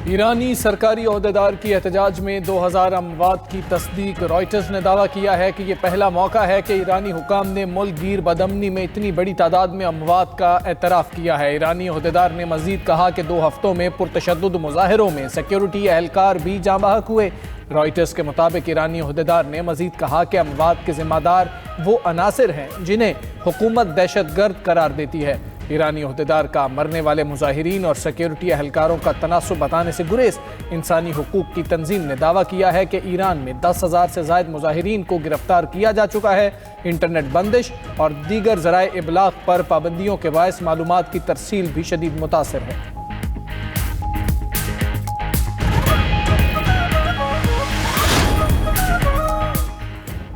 ईरानी सरकारी ओहदेदार की एहतजाज में 2000 अमवात की तस्दीक। रॉयटर्स ने दावा किया है कि यह पहला मौका है कि ईरानी हुकाम ने मुल्क गिर बदमनी में इतनी बड़ी तादाद में अमवात का एतराफ़ किया है। ईरानी ओहदेदार ने मजीद कहा कि 2 हफ्तों में पुरतशद्दुद मुजाहिरों में सिक्योरिटी एहलकार भी जाँ बहक हुए। रॉयटर्स के मुताबिक ईरानी ओहदेदार ने मजीद कहा कि अमवात के जिम्मेदार वो अनासिर हैं जिन्हें हुकूमत दहशतगर्द करार देती है। ईरानी ओहदेदार का मरने वाले मुजाहिरीन और सिक्योरिटी एहलकारों का तनासुब बताने से गुरेज। इंसानी हुकूक की तंजीम ने दावा किया है कि ईरान में 10,000 से ज़ायद मुजाहिरीन को गिरफ्तार किया जा चुका है। इंटरनेट बंदिश और दीगर ज़राए इबलाग पर पाबंदियों के बायस मालूमात की तरसील भी शदीद मुतासिर है।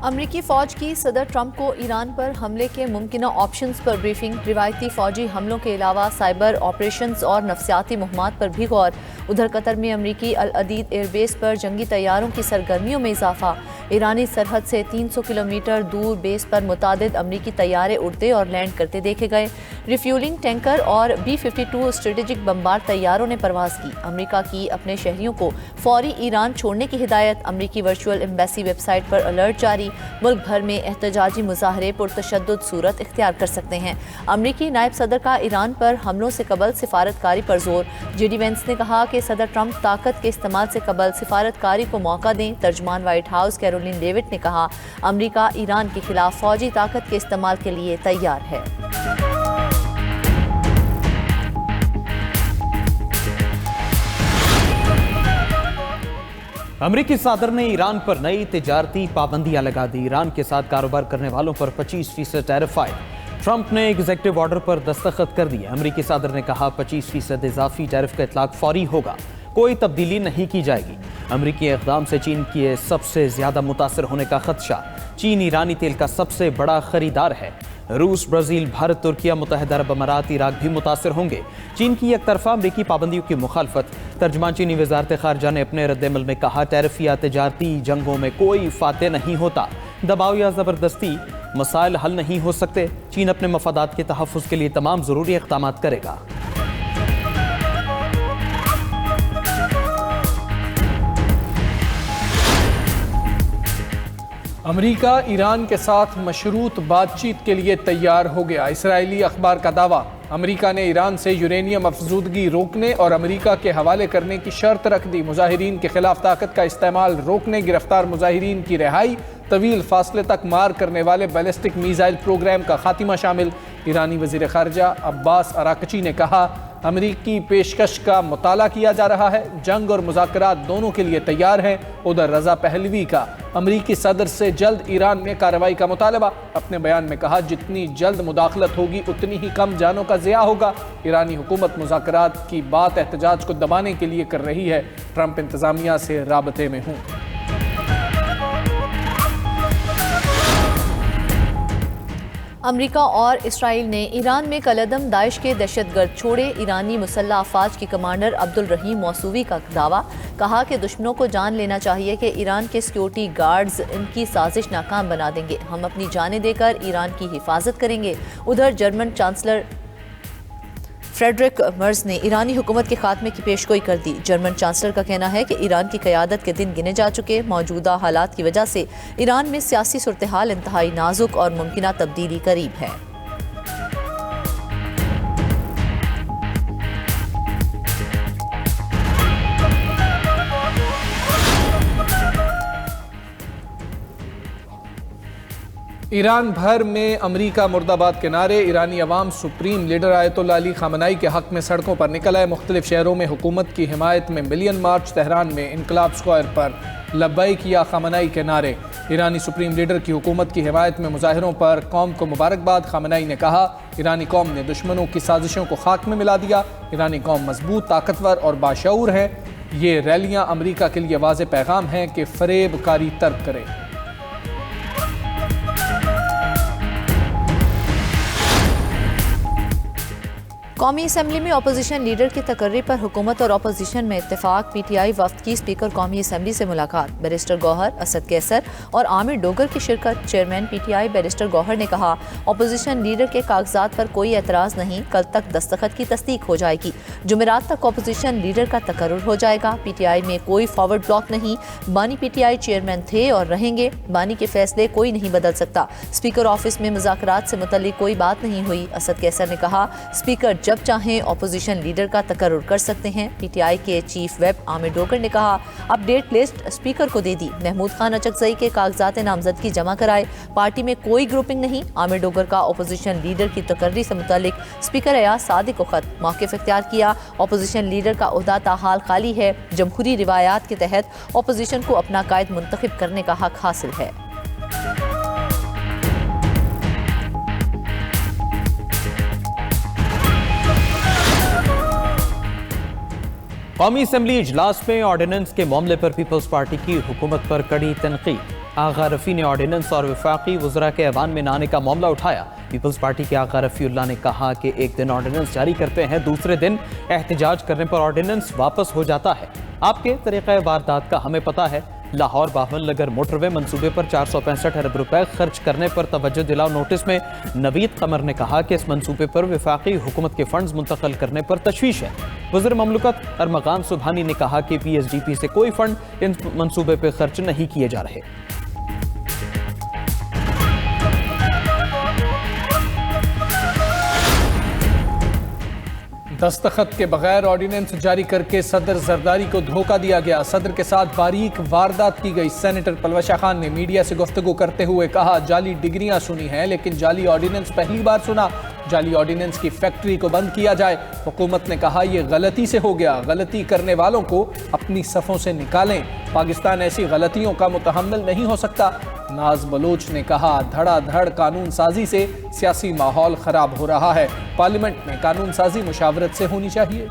अमरीकी फ़ौज की सदर ट्रंप को ईरान पर हमले के मुमकिना ऑप्शंस पर ब्रीफिंग। रिवायती फ़ौजी हमलों के अलावा साइबर ऑपरेशंस और नफसियाती मुहिमात पर भी गौर। उधर कतर में अमरीकी अल अदीद एयरबेस पर जंगी तैयारों की सरगर्मियों में इजाफा। ईरानी सरहद से 300 किलोमीटर दूर बेस पर मुतादिद अमरीकी तैयारे उड़ते और लैंड करते देखे गए। रिफ्यूलिंग टैंकर और B-52 स्ट्रेटेजिक बमबार तैयारों ने परवाज की। अमरीका की अपने शहरियों को फौरी ईरान छोड़ने की हिदायत। अमरीकी वर्चुअल एम्बेसी वेबसाइट पर अलर्ट जारी। मुल्क भर में एहतजाजी मुजाहरे पुरतशद्दुद सूरत इख्तियार कर सकते हैं। अमरीकी नायब सदर का ईरान पर हमलों से कबल सिफारतकारी पर जोर। JD वेंस ने कहा कि सदर ट्रंप ताकत के इस्तेमाल से कबल सिफारतकारी को मौका दें। तर्जमान व्हाइट हाउस कैरोलिन डेविड ने कहा, अमरीका ईरान के खिलाफ फौजी ताकत के इस्तेमाल के लिए तैयार है। अमरीकी सदर ने ईरान पर नई तिजारती पाबंदियां लगा दी। ईरान के साथ कारोबार करने वालों पर 25% टैरिफ आए। ट्रंप ने एग्जीक्यूटिव ऑर्डर पर दस्तखत कर दिए। अमरीकी सदर ने कहा 25% इजाफी टैरिफ का इतलाक फौरी होगा, कोई तब्दीली नहीं की जाएगी। अमरीकी इक़दाम से चीन के सबसे ज्यादा मुतासर होने का खदशा। चीन ईरानी तेल का सबसे बड़ा खरीदार है। रूस, ब्राज़ील, भारत, तुर्किया, मुत्तहिदा अरब अमारात, इराक भी मुतासर होंगे। चीन की एक तरफा अमरीकी पाबंदियों की मुखालफत। तर्जमान चीनी वजारत खारजा ने अपने रद्दमल में कहा, टैरिफ या तिजारती जंगों में कोई फाते नहीं होता। दबाव या ज़बरदस्ती मसाइल हल नहीं हो सकते। चीन अपने मफादात के तहफ़्फ़ुज़ के लिए तमाम ज़रूरी इक़दामात करेगा। अमरीका ईरान के साथ मशरूत बातचीत के लिए तैयार हो गया। इसराइली अखबार का दावा, अमरीका ने ईरान से यूरेनियम अफजूदगी रोकने और अमरीका के हवाले करने की शर्त रख दी। मुजाहिरीन के खिलाफ ताकत का इस्तेमाल रोकने, गिरफ्तार मुजाहिरीन की रिहाई, तवील फासले तक मार करने वाले बैलिस्टिक मिसाइल प्रोग्राम का खात्मा शामिल। ईरानी वज़ीर ख़ारजा अब्बास अराकची ने कहा, अमरीकी पेशकश का मुताला किया जा रहा है, जंग और मुज़ाकरात दोनों के लिए तैयार हैं। उधर रज़ा पहलवी का अमरीकी सदर से जल्द ईरान में कार्रवाई का मुतालबा। अपने बयान में कहा, जितनी जल्द मुदाखलत होगी उतनी ही कम जानों का ज़िया होगा। ईरानी हुकूमत मुज़ाकरात की बात एहतजाज को दबाने के लिए कर रही है। ट्रंप इंतज़ामिया से राबते में हूँ। अमरीका और इसराइल ने ईरान में कलअदम दाइश के दहशतगर्द छोड़े। ईरानी मुसल्लह अफवाज की कमांडर अब्दुल रहीम मौसूवी का दावा। कहा कि दुश्मनों को जान लेना चाहिए कि ईरान के सिक्योरिटी गार्ड्स इनकी साजिश नाकाम बना देंगे। हम अपनी जानें देकर ईरान की हिफाजत करेंगे। उधर जर्मन चांसलर फ्रेडरिक मर्ज ने ईरानी हुकूमत के खात्मे की पेशगोई कर दी। जर्मन चांसलर का कहना है कि ईरान की क़यादत के दिन गिने जा चुके। मौजूदा हालात की वजह से ईरान में सियासी सूरत-ए-हाल इंतहाई नाजुक और मुमकिना तब्दीली करीब है। ईरान भर में अमरीका मुर्दाबाद के नारे। ईरानी अवाम सुप्रीम लीडर आयतुल्लाह अली खामनाई के हक में सड़कों पर निकल आए। मुख्तलिफ शहरों में हुकूमत की हिमायत में मिलियन मार्च। तेहरान में इनकलाब स्क्वायर पर लब्बैक या खामनाई के नारे। ईरानी सुप्रीम लीडर की हुकूमत की हिमायत में मुजाहिरों पर कौम को मुबारकबाद। खामनाई ने कहा, ईरानी कौम ने दुश्मनों की साजिशों को खाक में मिला दिया। ईरानी कौम मजबूत, ताकतवर और बाशऊर है। ये रैलियाँ अमरीका के लिए वाज़ेह पैगाम हैं कि फरेब कारी तर्क करे। कौमी असम्बली में अपोजिशन लीडर की तकर्री पर हुकूमत और अपोजिशन में इत्तेफाक। PTI वफ्द की स्पीकर कौमी असम्बली से मुलाकात। बैरिस्टर गौहर, असद कैसर और आमिर डोगर की शिरकत। चेयरमैन PTI बैरिस्टर गौहर ने कहा, अपोजिशन लीडर के कागजात पर कोई एतराज़ नहीं, कल तक दस्तखत की तस्दीक हो जाएगी। जुमेरात तक अपोजिशन लीडर का तकर्रुर हो जाएगा। PTI में कोई फॉरवर्ड ब्लॉक नहीं। बानी PTI चेयरमैन थे और रहेंगे। बानी के फैसले कोई नहीं बदल सकता। स्पीकर ऑफिस में मुज़ाकरात से मुतल्लिक कोई बात नहीं हुई। असद कैसर ने कहा, स्पीकर जब चाहें अपोजिशन लीडर का तकर्रुर कर सकते हैं। PTI के चीफ वेब आमिर डोगर ने कहा, अपडेट लिस्ट स्पीकर को दे दी। महमूद खान अचकजई के कागजात नामजदगी जमा कराए। पार्टी में कोई ग्रुपिंग नहीं। आमिर डोगर का अपोजिशन लीडर की तकर्री से मुतल्लिक स्पीकर अयाज सादिक को खत। मौक़िफ़ इख्तियार किया, अपोजिशन लीडर का ओहदा ताहाल खाली है। जमहूरी रिवायात के तहत अपोजिशन को अपना कायद मुंतखब करने का हक हासिल है। कौमी असम्बली इजलास में ऑर्डिनेंस के मामले पर पीपल्स पार्टी की हुकूमत पर कड़ी तनकीद। आगा रफ़ी ने ऑर्डिनेंस और वफाकी वज़रा के ऐवान में न आने का मामला उठाया। पीपल्स पार्टी के आगा रफ़ीउल्लाह ने कहा कि एक दिन ऑर्डिनेंस जारी करते हैं, दूसरे दिन एहतजाज करने पर ऑर्डिनेंस वापस हो जाता है। आपके तरीक़े वारदात का हमें पता है। लाहौर बावन नगर मोटरवे मंसूबे पर 465 अरब रुपए खर्च करने पर तवज्जो दिलाओ नोटिस में नवीद कमर ने कहा कि इस मंसूबे पर वफाकी हुकूमत के फंड्स मुंतकिल करने पर तशवीश है। वज़ीर ममलकत अरमगान सुबहानी ने कहा कि PSDP से कोई फंड इन मंसूबे पर खर्च नहीं किए जा रहे। दस्तखत के बगैर ऑर्डिनेंस जारी करके सदर जरदारी को धोखा दिया गया। सदर के साथ बारीक वारदात की गई। सेनेटर पलवशा खान ने मीडिया से गुफ्तगू करते हुए कहा, जाली डिग्रियां सुनी हैं लेकिन जाली ऑर्डिनेंस पहली बार सुना। जाली ऑर्डिनेंस की फैक्ट्री को बंद किया जाए। हुकूमत ने कहा, यह गलती से हो गया। गलती करने वालों को अपनी सफ़ों से निकालें। पाकिस्तान ऐसी गलतियों का मुतहम्मिल नहीं हो सकता। नाज बलोच ने कहा, धड़ाधड़ कानून साजी से सियासी माहौल खराब हो रहा है। पार्लियामेंट में कानून साजी मुशावरत से होनी चाहिए।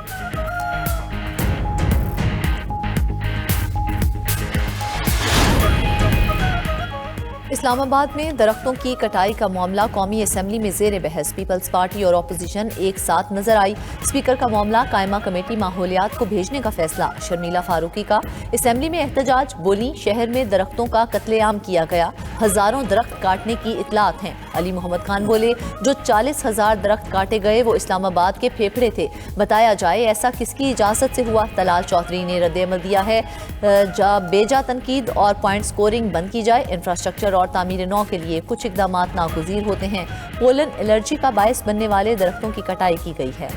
इस्लामाबाद में दरख्तों की कटाई का मामला कौमी असम्बली में ज़ेर बहस। पीपल्स पार्टी और अपोजिशन एक साथ नजर आई। स्पीकर का मामला कायमा कमेटी माहौलियात को भेजने का फैसला। शर्मिला फारूकी का असम्बली में एहतजाज। बोली, शहर में दरख्तों का कत्लेआम किया गया, हजारों दरख्त काटने की इतलात हैं। अली मोहम्मद खान बोले, जो 40,000 दरख्त काटे गए वो इस्लामाबाद के फेफड़े थे। बताया जाए ऐसा किसकी इजाज़त से हुआ। तलाल चौधरी ने रद्द-ए-अमल दिया है, बेजा तनकीद और पॉइंट स्कोरिंग बंद की जाए। इंफ्रास्ट्रक्चर और तामीर नौ के लिए कुछ इकदामात नागुज़ीर होते हैं। पोलन एलर्जी का बायस बनने वाले दरख्तों की कटाई की गई है।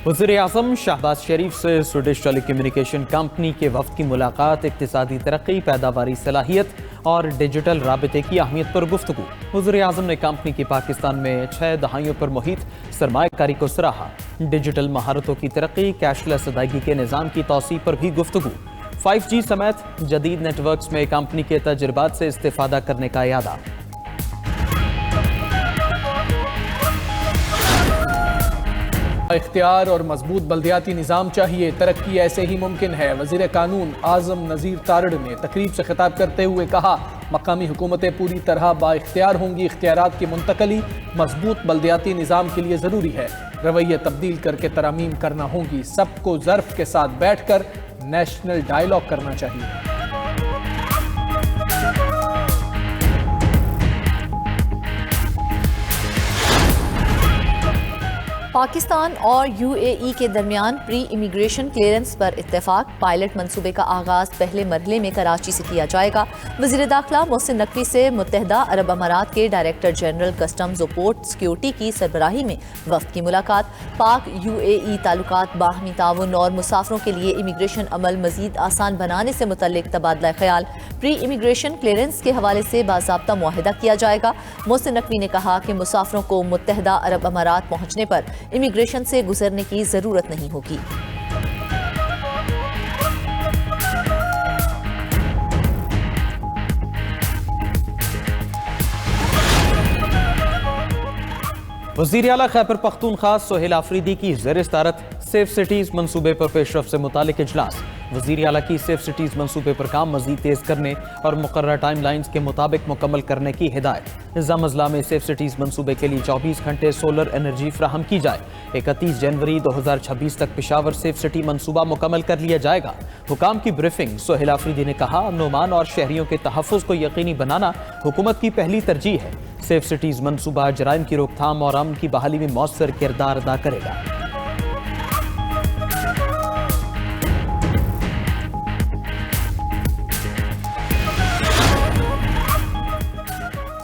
वज़ीर-ए-आज़म शहबाज शरीफ से स्वीडिश टेलीकम्युनिकेशन कंपनी के वफ़द की मुलाकात। इक़्तिसादी तरक्की, पैदावारी सलाहियत और डिजिटल राबते की अहमियत पर गुफ्तगू। वज़ीर-ए-आज़म ने कंपनी की पाकिस्तान में 6 दहाइयों पर मुहित सरमायाकारी को सराहा। डिजिटल महारतों की तरक्की, कैशलेस अदायगी के निज़ाम की तौसीह पर भी गुफ्तगू। 5G समेत जदीद नेटवर्क्स में कंपनी के तजुर्बात से इस्तेफादा करने का इरादा। इख्तियार और मजबूत बल्दियाती निज़ाम चाहिए, तरक्की ऐसे ही मुमकिन है। वज़ीर कानून आज़म नज़ीर तारड़ ने तकरीब से खिताब करते हुए कहा, मकामी हुकूमतें पूरी तरह बाइख्तियार होंगी। इख्तियारात की मुंतकली मजबूत बल्दियाती निज़ाम के लिए ज़रूरी है। रवैये तब्दील करके तरामीम करना होंगी। सबको ज़र्फ़ के साथ बैठ कर नेशनल डायलॉग करना चाहिए। पाकिस्तान और UAE के दरमियान प्री इमिग्रेशन क्लियरेंस पर इत्तेफाक। पायलट मंसूबे का आगाज पहले मरहले में कराची से किया जाएगा। वज़ीर दाखिला मोहसिन नकवी से मुत्तहदा अरब अमारात के डायरेक्टर जनरल कस्टम्स और पोर्ट सिक्योरिटी की सरबराही में वफ़द की मुलाकात। पाक UAE ताल्लुकात, बाहमी ताउन और मुसाफरों के लिए इमिग्रेशन अमल मज़ीद आसान बनाने से मुतल्लिक तबादला ख्याल। प्री इमिग्रेशन क्लियरेंस के हवाले से बाज़ाब्ता मुआहिदा किया जाएगा। मोहसिन नकवी ने कहा कि मुसाफरों को मुत्तहदा अरब अमारात पहुँचने पर इमिग्रेशन से गुजरने की जरूरत नहीं होगी। वज़ीर आला खैबर पख्तूनख्वा सोहेल आफरीदी की ज़ेर-ए-सदारत सेफ सिटीज मंसूबे पर पेशरफ से मुतालिक इजलास। वज़ीर आला की सेफ सिटीज मंसूबे पर काम मजीद तेज करने और मुकर्रर टाइम लाइन्स के मुताबिक मुकम्मल करने की हिदायत। निज़ाम अज़ला में सेफ सिटीज मंसूबे के लिए 24 घंटे सोलर एनर्जी फ्राहम की जाए। 31 जनवरी 2026 तक पेशावर सेफ सिटी मंसूबा मुकम्मल कर लिया जाएगा। हुकाम की ब्रीफिंग। सोहेल आफरीदी ने कहा, अमन अमान और शहरियों के तहफ़्फ़ुज़ को यकीनी बनाना हुकूमत की पहली तरजीह है। सेफ सिटीज मंसूबा जराइम की रोकथाम और अमन की बहाली में मौसर किरदार अदा करेगा।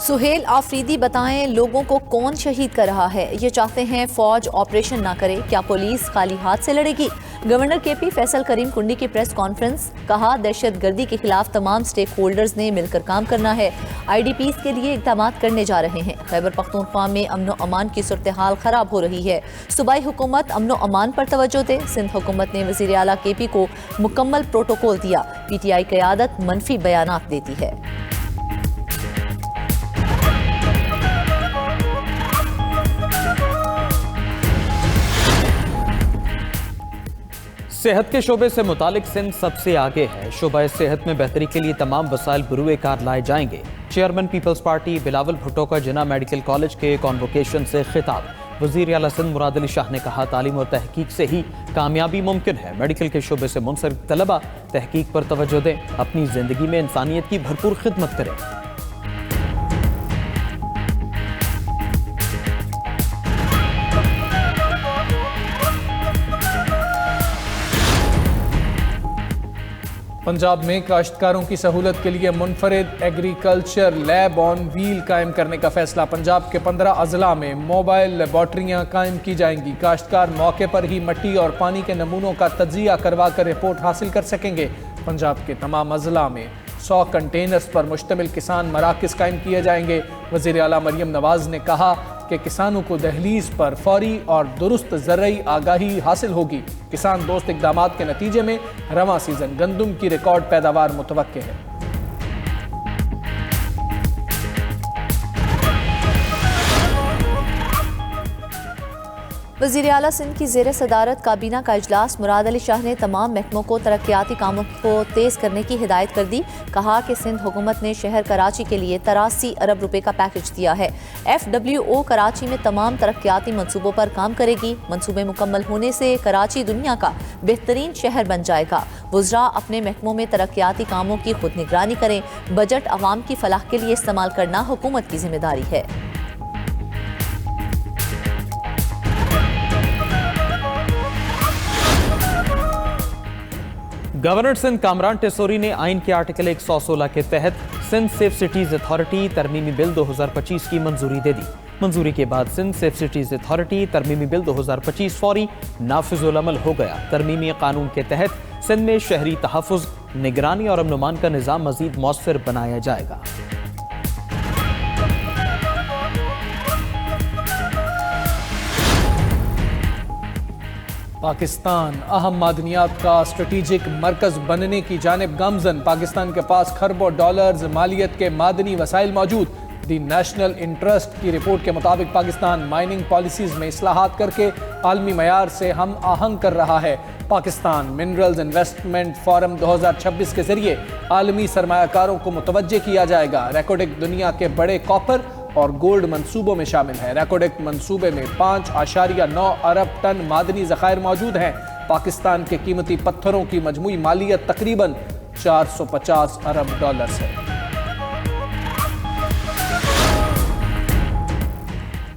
सुहेल आफरीदी बताएं, लोगों को कौन शहीद कर रहा है? ये चाहते हैं फौज ऑपरेशन ना करे, क्या पुलिस खाली हाथ से लड़ेगी? गवर्नर केपी फैसल करीम कुंडी की प्रेस कॉन्फ्रेंस। कहा, दहशतगर्दी के खिलाफ तमाम स्टेक होल्डर्स ने मिलकर काम करना है। IDPs के लिए इक़दाम करने जा रहे हैं। खैबर पख्तूनख्वा में अमन व अमान की सूरत हाल खराब हो रही है। सूबाई हुकूमत अमन व अमान पर तवज्जो दे। सिंध हुकूमत ने वज़ीर आला KP को मुकम्मल प्रोटोकॉल दिया। PTI क़यादत मनफी बयानात देती है। सेहत के शोबे से मुतालिक सिंध सबसे आगे है। शोबा सेहत में बेहतरी के लिए तमाम वसाइल बरूए कार लाए जाएंगे। Chairman Peoples Party Bilawal Bhutto का जिना मेडिकल कॉलेज के कॉन्वोकेशन से खिताब। वज़ीर आला सिंध मुराद अली शाह ने कहा, तालीम और तहकीक से ही कामयाबी मुमकिन है। मेडिकल के शोबे से मुंसलिक तलबा तहकीक पर तवज्जो दें, अपनी जिंदगी में इंसानियत की भरपूर खिदमत करें। पंजाब में काश्तकारों की सहूलत के लिए मुनफरिद एग्रीकल्चर लैब ऑन व्हील कायम करने का फैसला। पंजाब के 15 अजला में मोबाइल लेबॉर्ट्रियाँ कायम की जाएंगी। काश्तकार मौके पर ही मिट्टी और पानी के नमूनों का तजिया करवा कर रिपोर्ट हासिल कर सकेंगे। पंजाब के तमाम अजला में 100 कंटेनर्स पर मुश्तमिल किसान मराकज़ कायम किए जाएंगे। वज़ीर आला मरियम नवाज ने कहा कि किसानों को दहलीज पर फौरी और दुरुस्त ज़रई आगाही हासिल होगी। किसान दोस्त इक़दामात के नतीजे में रवां सीजन गंदम की रिकॉर्ड पैदावार मुतवक्के है। वज़ीर आला सिंध की ज़ेर सदारत काबीना का इजलास। मुराद अली शाह ने तमाम महकमों को तरक्याती कामों को तेज़ करने की हिदायत कर दी। कहा कि सिंध हुकूमत ने शहर कराची के लिए 83 अरब रुपए का पैकेज दिया है। FWO कराची में तमाम तरक्याती मनसूबों पर काम करेगी। मनसूबे मुकम्मल होने से कराची दुनिया का बेहतरीन शहर बन जाएगा। वुज़रा अपने महकमों में तरक्याती कामों की खुद निगरानी करें। बजट अवाम की फलाह के लिए इस्तेमाल करना हुकूमत की जिम्मेदारी है। गवर्नर सिंध कामरान टेसोरी ने आइन के आर्टिकल 116 के तहत सिंध सेफ सिटीज अथॉरिटी तरमीमी बिल 2025 की मंजूरी दे दी। मंजूरी के बाद सिंध सेफ सिटीज अथॉरिटी तरमीमी बिल 2025 फौरी नाफिजुल अमल हो गया। तरमीमी कानून के तहत सिंध में शहरी तहफ़्फ़ुज़, निगरानी और अमन अमान का निज़ाम मज़ीद मौसर बनाया जाएगा। पाकिस्तान अहम मादनियात का स्ट्रेटेजिक मरकज़ बनने की जानिब गामज़न। पाकिस्तान के पास खरबों डॉलर्स मालियत के मादनी वसाइल मौजूद। दी नेशनल इंटरेस्ट की रिपोर्ट के मुताबिक पाकिस्तान माइनिंग पॉलिसीज़ में इस्लाहात करके आलमी मयार से हम आहंग कर रहा है। पाकिस्तान मिनरल्स इन्वेस्टमेंट फोरम 2026 के जरिए आलमी सरमायाकारों को मुतवज्जे किया जाएगा। रेकोडेक दुनिया के बड़े कॉपर और गोल्ड मंसूबों में शामिल है। रेकोडेक मंसूबे में 5.9 अरब टन मादनी ज़खायर मौजूद हैं। पाकिस्तान के कीमती पत्थरों की मजमूई मालियत तकरीबन 450 अरब डॉलर्स है।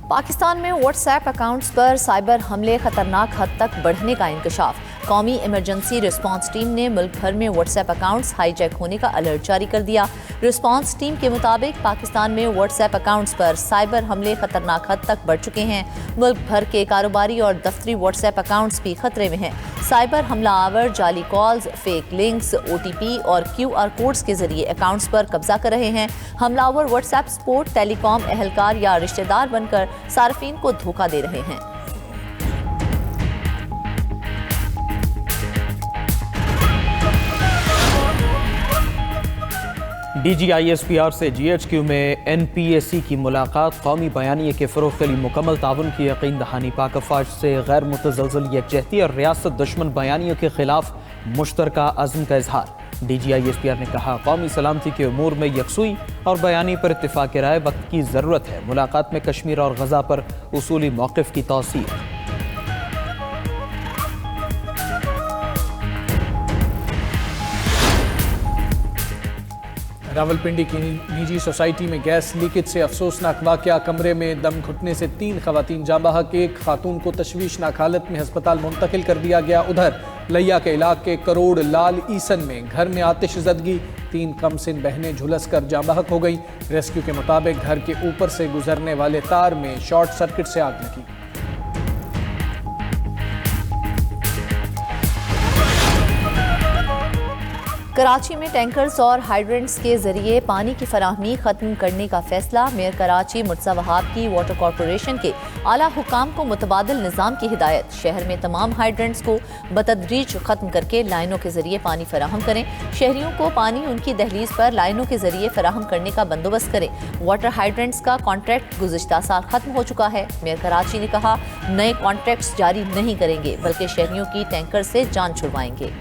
पाकिस्तान में व्हाट्सएप अकाउंट्स पर साइबर हमले खतरनाक हद तक बढ़ने का इंकशाफ। कौमी इमरजेंसी रिस्पांस टीम ने मुल्क भर में व्हाट्सएप अकाउंट्स हाईजैक होने का अलर्ट जारी कर दिया। रिस्पांस टीम के मुताबिक पाकिस्तान में व्हाट्सएप अकाउंट्स पर साइबर हमले खतरनाक हद तक बढ़ चुके हैं। मुल्क भर के कारोबारी और दफ्तरी व्हाट्सएप अकाउंट्स भी खतरे में हैं। साइबर हमलावर जाली कॉल्स, फेक लिंक्स, OTP और QR कोड्स के जरिए अकाउंट्स पर कब्जा कर रहे हैं। हमलावर व्हाट्सएप सपोर्ट, टेलीकॉम एहलकार या रिश्तेदार बनकर सार्फिन को धोखा दे रहे हैं। DGISPR से GHQ में NPAC की मुलाकात कौमी बयानिए के फ़रोग़ के लिए मुकम्मल ताउन की यकीन दहानी। पाक अफ़वाज से गैर मुतज़लज़ल यकजहती और रियासत दुश्मन बयानियों के खिलाफ मुश्तरका अज़्म का इजहार। DGISPR ने कहा, कौमी सलामती के उमूर में यकसुई और बयानी पर इत्तिफ़ाक़ राय वक्त की ज़रूरत है। मुलाकात में कश्मीर और गज़ा पर उसूली मौक़िफ़ की तौसीक़। रावलपिंडी की निजी सोसाइटी में गैस लीकेज से अफसोसनाक वाक़या। कमरे में दम घुटने से 3 ख़वातीन जाँ बहक। एक खातून को तशवीशनाक हालत में अस्पताल मुंतकिल कर दिया गया। उधर लिया के इलाके करोड़ लाल ईसन में घर में आतिश ज़दगी। 3 कमसिन बहनें झुलस कर जाँ बहक हो गई। रेस्क्यू के मुताबिक घर के ऊपर से गुजरने वाले तार में शॉर्ट सर्किट से आग लगी। कराची में टैंकर्स और हाइड्रेंट्स के जरिए पानी की फराहमी खत्म करने का फैसला। मेयर कराची मुर्तज़ा वहाब की वाटर कॉरपोरेशन के आला हुकाम को मुतबादिल निज़ाम की हिदायत। शहर में तमाम हाइड्रेंट्स को बतदरीज खत्म करके लाइनों के जरिए पानी फराहम करें। शहरियों को पानी उनकी दहलीज पर लाइनों के जरिए फराहम करने का बंदोबस्त करें। वाटर हाइड्रेंट्स का कॉन्ट्रैक्ट गुज़िश्ता साल खत्म हो चुका है। मेयर कराची ने कहा, नए कॉन्ट्रैक्ट्स जारी नहीं करेंगे बल्कि शहरियों की टैंकर से जान छुड़वाएंगे।